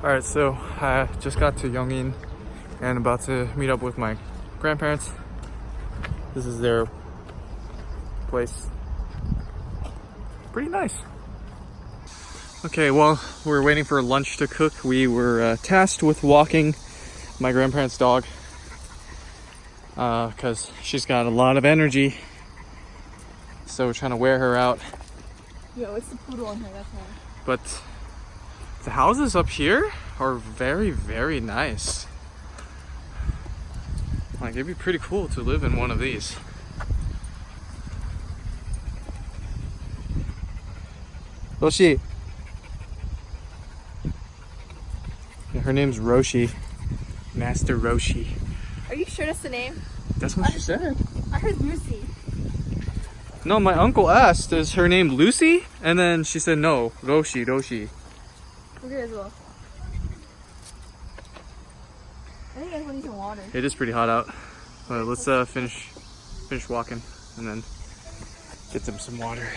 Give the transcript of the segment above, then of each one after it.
Alright, so I just got to Yongin and about to meet up with my grandparents. This is their place. Pretty nice. Okay, well, we're waiting for lunch to cook. We were tasked with walking my grandparents' dog because she's got a lot of energy. So we're trying to wear her out. Yo, it's the poodle in here, that's why. But the houses up here are very, very nice. Like, it'd be pretty cool to live in one of these. Roshi. Yeah, her name's Roshi. Master Roshi. Are you sure that's the name? That's what she said. I heard Lucy. No, my uncle asked, is her name Lucy? And then she said, no, Roshi, Roshi. Okay, as well. I think everyone needs some water. It is pretty hot out. But let's finish walking and then get them some water.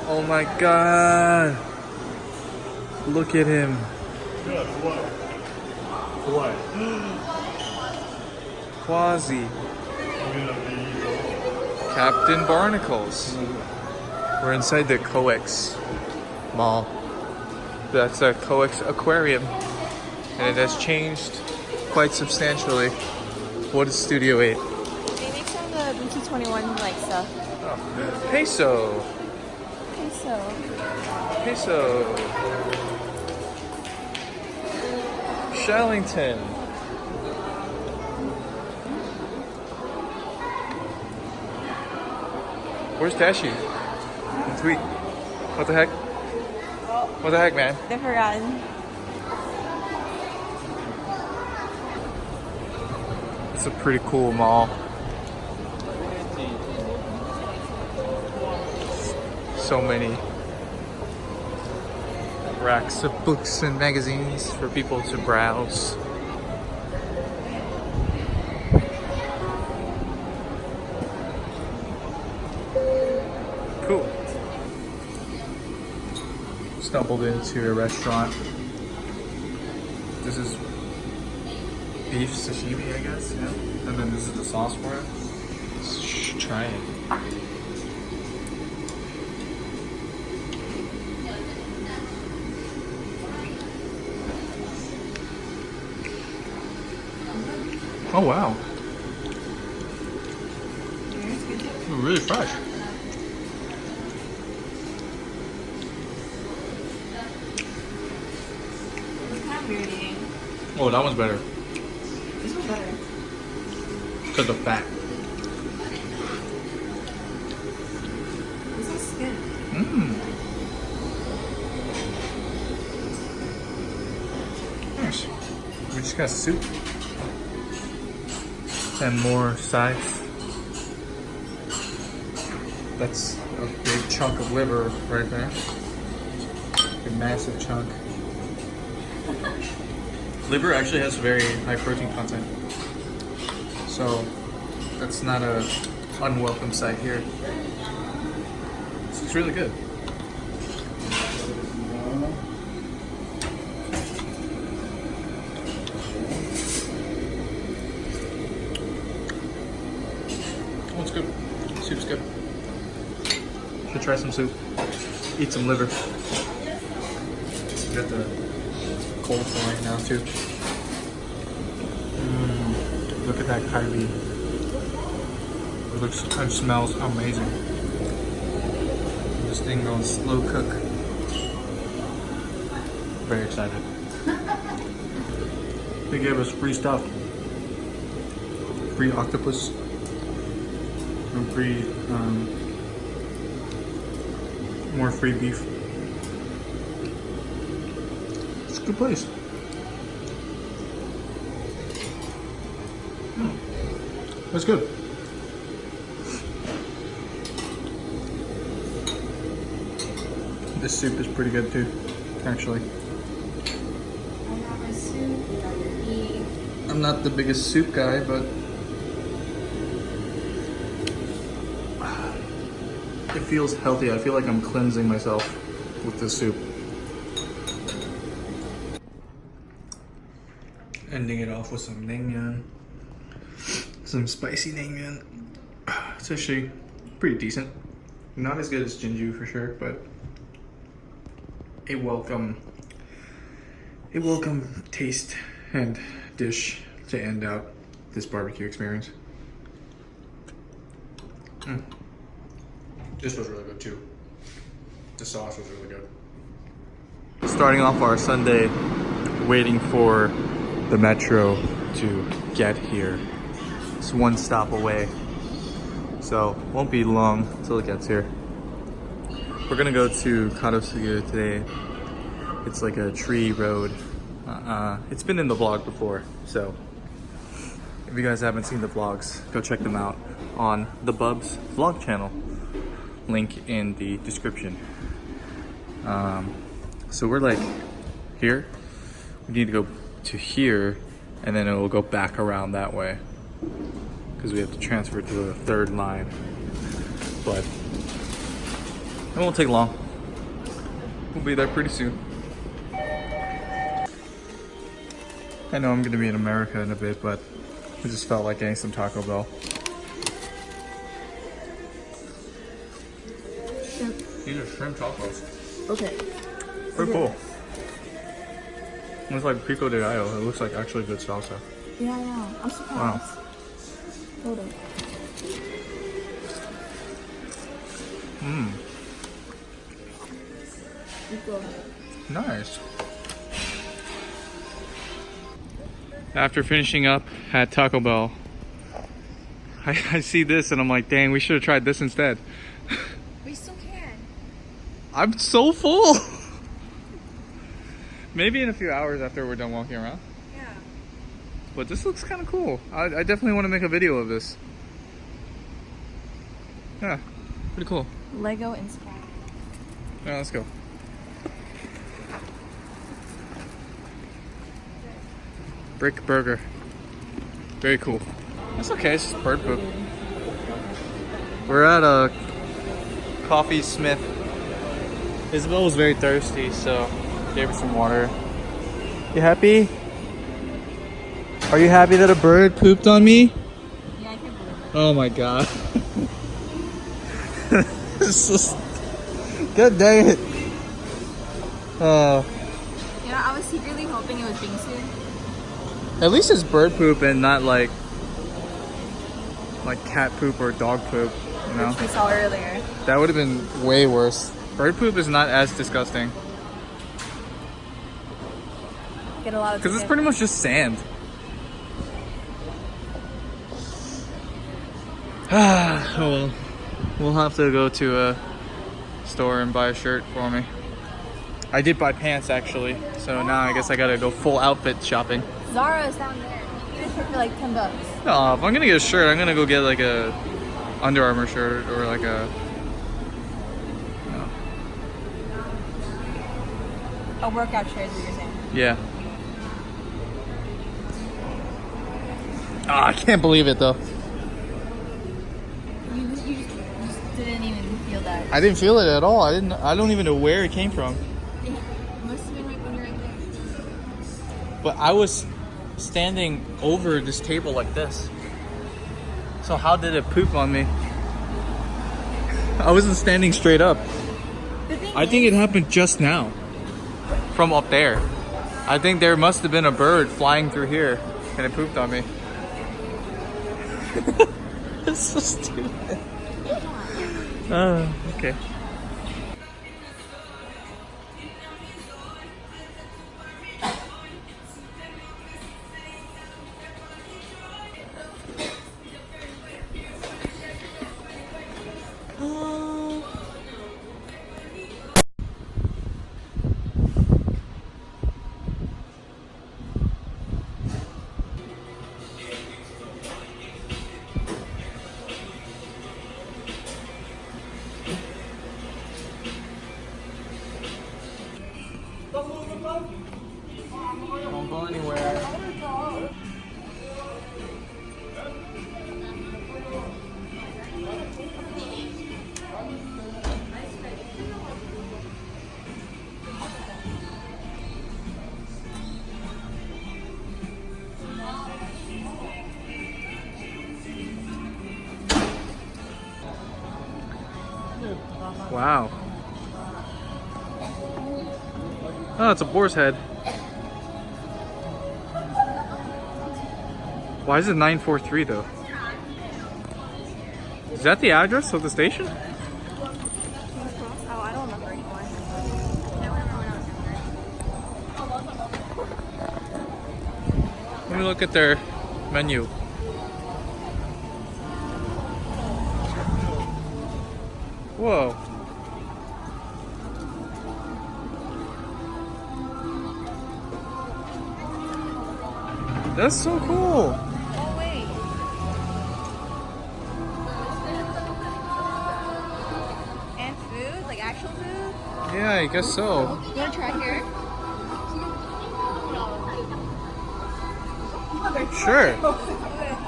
Oh my god! Look at him. Yeah, what? What? Quasi. Captain Barnacles. We're inside the Coex Mall. That's a Coex Aquarium. And it has changed quite substantially. What is Studio 8? They make some of the BT21 like stuff. Oh. Peso. Peso. Shellington. Where's Tashi? And Tweet. What the heck? What the heck, man? They're forgotten. It's a pretty cool mall. So many racks of books and magazines for people to browse. Cool. Stumbled into a restaurant. This is beef sashimi, I guess, yeah. And then this is the sauce for it. Let's try it. Oh wow. Really fresh. It's kind of weird eating. Oh, that one's better. This one's better. Because of fat. This is skin. Nice. We just got soup. And more sides. That's a big chunk of liver right there. A massive chunk. Liver actually has very high protein content. So that's not a unwelcome sight here. It's really good. Oh, it's good. Soup's good. Should try some soup. Eat some liver. Got the coleslaw right now too. Look at that kalbi. It looks and smells amazing. This thing on slow cook. Very excited. They gave us free stuff. Free octopus. And free, more free beef. It's a good place. That's good. This soup is pretty good too, actually. I got my soup, I got your beef. I'm not the biggest soup guy, but It feels healthy. I feel like I'm cleansing myself with this soup. Ending it off with some naengmyeon. Some spicy naengmyeon. It's actually pretty decent. Not as good as Jinju for sure, but a welcome taste and dish to end out this barbecue experience. This was really good too. The sauce was really good. Starting off our Sunday, waiting for the metro to get here. It's one stop away, so won't be long until it gets here. We're gonna go to Kadosugu today. It's like a tree road. It's been in the vlog before, so if you guys haven't seen the vlogs, go check them out on the Bub's vlog channel. Link in the description. So we're like here. We need to go to here, and then it will go back around that way because we have to transfer to the third line. But it won't take long. We'll be there pretty soon. I know I'm gonna be in America in a bit, but I just felt like getting some Taco Bell. Shrimp. These are shrimp tacos. Okay. Pretty cool. It's like pico de gallo. It looks like actually good salsa. Yeah, I know. I'm surprised. Wow. Hold on. You go ahead. Nice. After finishing up at Taco Bell, I see this and I'm like, dang, we should have tried this instead. We still can. I'm so full. Maybe in a few hours after we're done walking around. Yeah. But this looks kind of cool. I definitely want to make a video of this. Yeah, pretty cool. Lego inspired. Yeah, let's go. Brick burger. Very cool. That's okay, it's just bird poop. We're at a Coffee Smith. Isabel was very thirsty, so gave her some water. You happy? Are you happy that a bird pooped on me? Yeah, I can't believe it. Oh my god. It's just... God dang it. Oh. You know, I was secretly hoping it was Bingsu. At least it's bird poop and not like cat poop or dog poop, you know? Which we saw earlier. That would have been way worse. Bird poop is not as disgusting. Get a lot of Because it's pretty much just sand. Oh well. We'll have to go to a store and buy a shirt for me. I did buy pants actually, so now I guess I gotta go full outfit shopping. Zara's down there. You get a shirt for like $10. Oh, if I'm gonna get a shirt, I'm gonna go get like a Under Armour shirt or like a... A workout shirt is what you're saying. Yeah. Ah, I can't believe it though. You just didn't even feel that. I didn't feel it at all. I don't even know where it came from. It must have been right when you were right there. But I was standing over this table like this. So how did it poop on me? I wasn't standing straight up. I think it happened just now. From up there. I think there must have been a bird flying through here and it pooped on me. It's so stupid. Okay. Wow. Oh, it's a boar's head. Why is it 943 though? Is that the address of the station? Oh, I don't remember anymore. Let me look at their menu. Whoa. That's so cool. Oh, wait. And food? Like actual food? Yeah, I guess so. You wanna try here? Sure.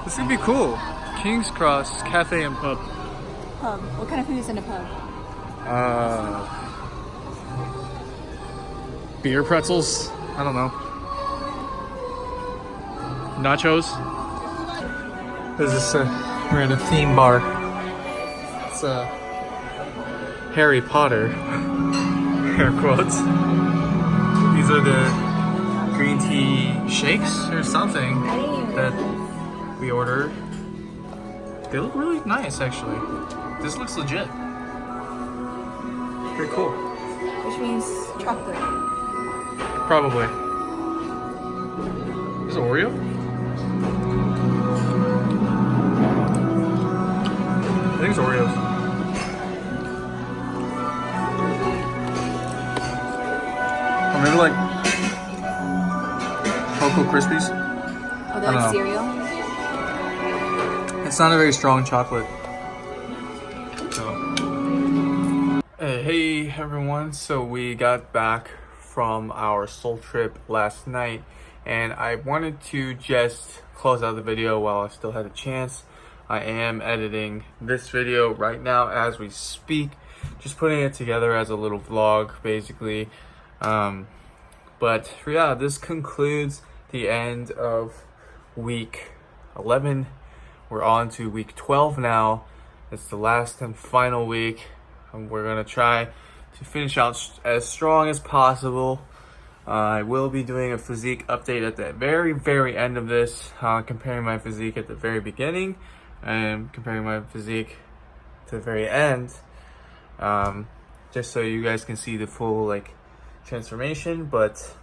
This would be cool. King's Cross Cafe and Pub. Pub. What kind of food is in a pub? Beer pretzels? I don't know. Nachos? This is we're at a theme bar. It's Harry Potter. Air quotes. These are the green tea shakes or something that we ordered. They look really nice actually. This looks legit. Pretty cool. Which means chocolate. Probably. Is it Oreo? I think it's Oreos. Or maybe like Cocoa Krispies. Oh, I they're don't like know. cereal? It's not a very strong chocolate. So. Hey everyone, so we got back from our Seoul trip last night and I wanted to just close out the video while I still had a chance. I am editing this video right now as we speak, just putting it together as a little vlog basically. But yeah, this concludes the end of week 11. We're on to week 12 now. It's the last and final week. And we're gonna try to finish out as strong as possible. I will be doing a physique update at the very end of this, comparing my physique at the very beginning and comparing my physique to the very end, just so you guys can see the full like transformation, but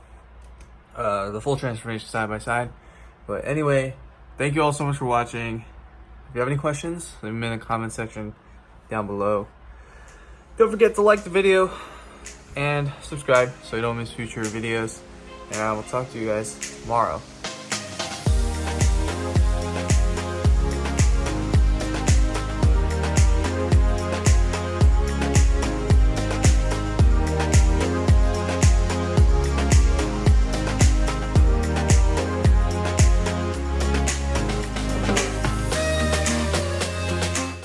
the full transformation side by side. But anyway, thank you all so much for watching. If you have any questions, leave them in the comment section down below. Don't forget to like the video and subscribe so you don't miss future videos. And I will talk to you guys tomorrow.